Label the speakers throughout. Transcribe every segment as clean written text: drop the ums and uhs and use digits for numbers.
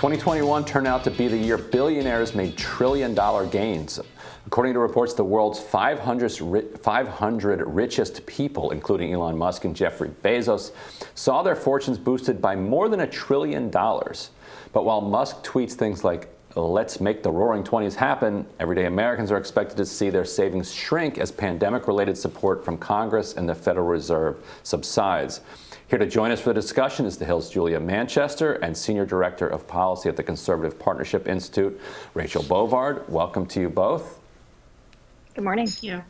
Speaker 1: 2021 turned out to be the year billionaires made trillion-dollar gains. According to reports, the world's 500 richest people, including Elon Musk and Jeffrey Bezos, saw their fortunes boosted by more than $1 trillion. But while Musk tweets things like, "Let's make the roaring 20s happen," everyday Americans are expected to see their savings shrink as pandemic-related support from Congress and the Federal Reserve subsides. Here to join us for the discussion is the Hill's Julia Manchester and Senior Director of Policy at the Conservative Partnership Institute, Rachel Bovard. Welcome to you both.
Speaker 2: Good morning.
Speaker 3: Thank you.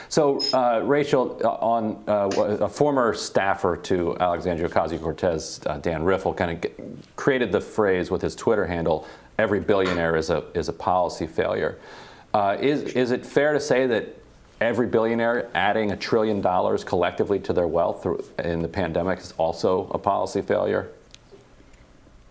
Speaker 1: So, Rachel, on a former staffer to Alexandria Ocasio-Cortez, Dan Riffle, kind of created the phrase with his Twitter handle, "Every billionaire is a policy failure." Is it fair to say that every billionaire adding $1 trillion collectively to their wealth in the pandemic is also a policy failure?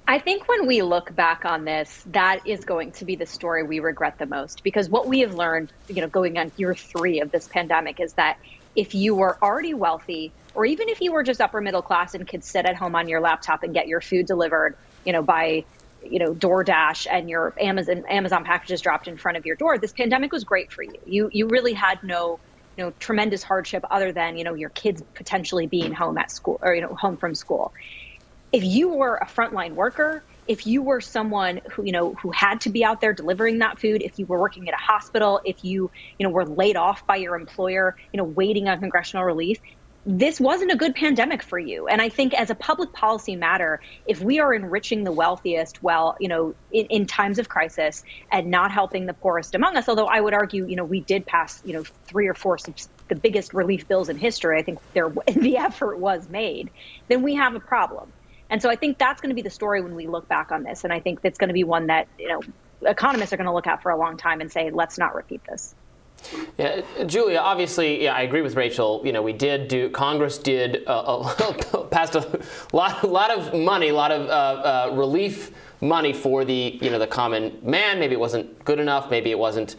Speaker 2: I think when we look back on this, that is going to be the story we regret the most, because what we have learned, going on year 3 of this pandemic is that if you were already wealthy, or even if you were just upper middle class and could sit at home on your laptop and get your food delivered, by DoorDash and your Amazon packages dropped in front of your door, this pandemic was great for you. You really had no tremendous hardship other than, your kids potentially being home at school or, home from school. If you were a frontline worker, if you were someone who had to be out there delivering that food, if you were working at a hospital, if you, were laid off by your employer, waiting on congressional relief, this wasn't a good pandemic for you. And I think as a public policy matter, if we are enriching the wealthiest, in times of crisis and not helping the poorest among us, although I would argue, we did pass, 3 or 4 the biggest relief bills in history, I think the effort was made, then we have a problem. And so I think that's going to be the story when we look back on this. And I think that's going to be one that, economists are going to look at for a long time and say, let's not repeat this.
Speaker 4: Yeah, Julia, obviously, I agree with Rachel. Congress did passed a lot of money, a lot of relief money for the common man. Maybe it wasn't good enough. Maybe it wasn't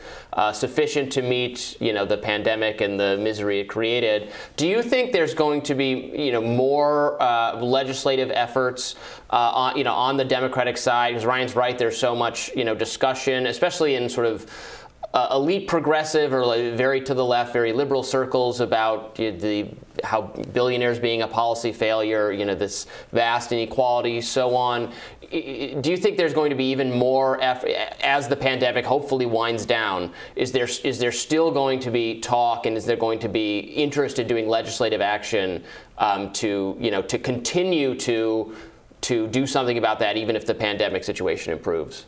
Speaker 4: sufficient to meet the pandemic and the misery it created. Do you think there's going to be more legislative efforts on the Democratic side? Because Ryan's right. There's so much discussion, especially in sort of elite progressive or very to the left, very liberal circles about how billionaires being a policy failure, this vast inequality, so on. Do you think there's going to be even more effort as the pandemic hopefully winds down? Is there still going to be talk, and is there going to be interest in doing legislative action to continue to do something about that, even if the pandemic situation improves?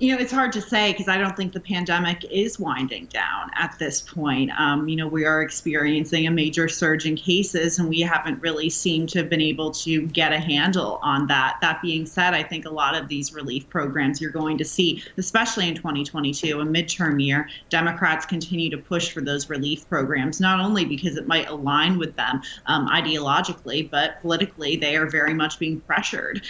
Speaker 3: It's hard to say because I don't think the pandemic is winding down at this point. We are experiencing a major surge in cases, and we haven't really seemed to have been able to get a handle on that. That being said, I think a lot of these relief programs you're going to see, especially in 2022, a midterm year, Democrats continue to push for those relief programs, not only because it might align with them ideologically, but politically they are very much being pressured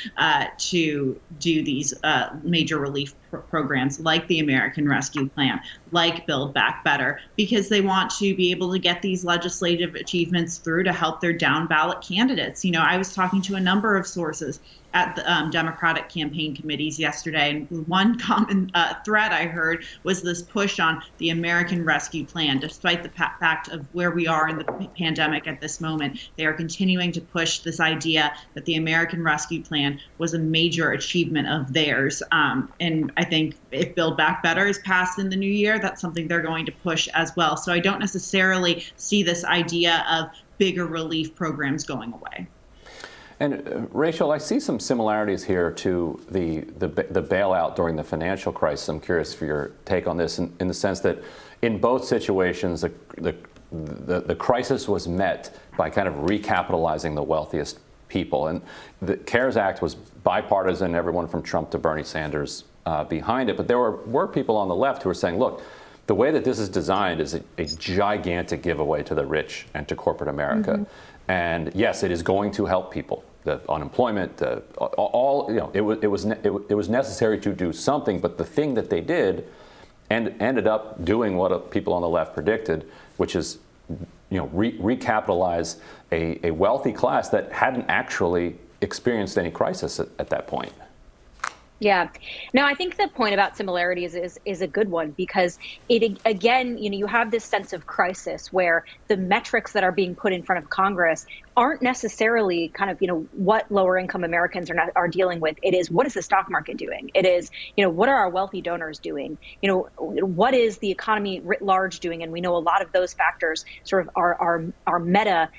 Speaker 3: to do these major relief programs like the American Rescue Plan, like Build Back Better, because they want to be able to get these legislative achievements through to help their down ballot candidates. I was talking to a number of sources at the Democratic campaign committees yesterday, and one common thread I heard was this push on the American Rescue Plan. Despite the fact of where we are in the pandemic at this moment, they are continuing to push this idea that the American Rescue Plan was a major achievement of theirs. And I think if Build Back Better is passed in the new year, that's something they're going to push as well. So I don't necessarily see this idea of bigger relief programs going away.
Speaker 1: And Rachel, I see some similarities here to the bailout during the financial crisis. I'm curious for your take on this, in the sense that in both situations, the crisis was met by kind of recapitalizing the wealthiest people. And the CARES Act was bipartisan, everyone from Trump to Bernie Sanders behind it. But there were people on the left who were saying, look, the way that this is designed is a gigantic giveaway to the rich and to corporate America. Mm-hmm. And yes, it is going to help people. The unemployment, it was necessary to do something. But the thing that they did, and ended up doing what people on the left predicted, which is, recapitalize a wealthy class that hadn't actually experienced any crisis at that point.
Speaker 2: Yeah. No, I think the point about similarities is a good one, because it, again, you have this sense of crisis where the metrics that are being put in front of Congress aren't necessarily kind of, what lower income Americans are dealing with. It is, what is the stock market doing? It is, what are our wealthy donors doing? What is the economy writ large doing? And we know a lot of those factors sort of are meta,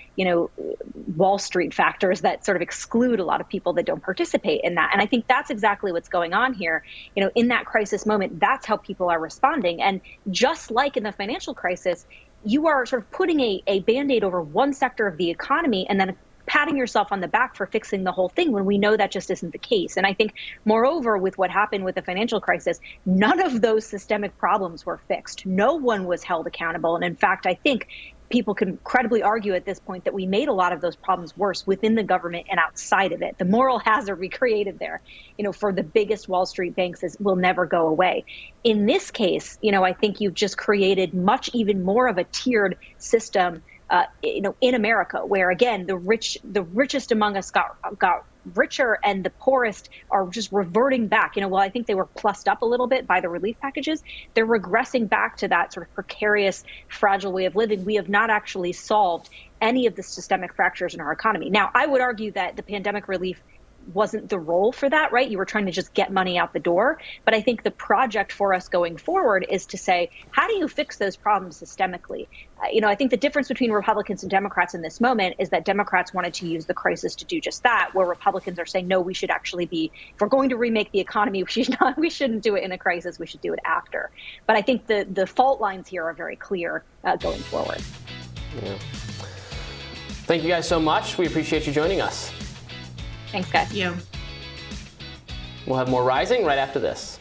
Speaker 2: Wall Street factors that sort of exclude a lot of people that don't participate in that. And I think that's exactly what's going on here. In that crisis moment, that's how people are responding. And just like in the financial crisis, you are sort of putting a Band-Aid over one sector of the economy and then patting yourself on the back for fixing the whole thing, when we know that just isn't the case. And I think, moreover, with what happened with the financial crisis, none of those systemic problems were fixed. No one was held accountable. And in fact, I think people can credibly argue at this point that we made a lot of those problems worse within the government and outside of it. The moral hazard we created there, for the biggest Wall Street banks will never go away. In this case, I think you've just created much even more of a tiered system, in America, where again, the richest among us got richer, and the poorest are just reverting back. While I think they were plussed up a little bit by the relief packages, they're regressing back to that sort of precarious, fragile way of living. We have not actually solved any of the systemic fractures in our economy. Now, I would argue that the pandemic relief wasn't the role for that, right? You were trying to just get money out the door. But I think the project for us going forward is to say, how do you fix those problems systemically? I think the difference between Republicans and Democrats in this moment is that Democrats wanted to use the crisis to do just that, where Republicans are saying, no, we should actually be, if we're going to remake the economy, we shouldn't do it in a crisis, we should do it after. But I think the fault lines here are very clear going forward.
Speaker 4: Yeah. Thank you guys so much. We appreciate you joining us.
Speaker 2: Thanks, guys.
Speaker 3: Thank you.
Speaker 4: We'll have more Rising right after this.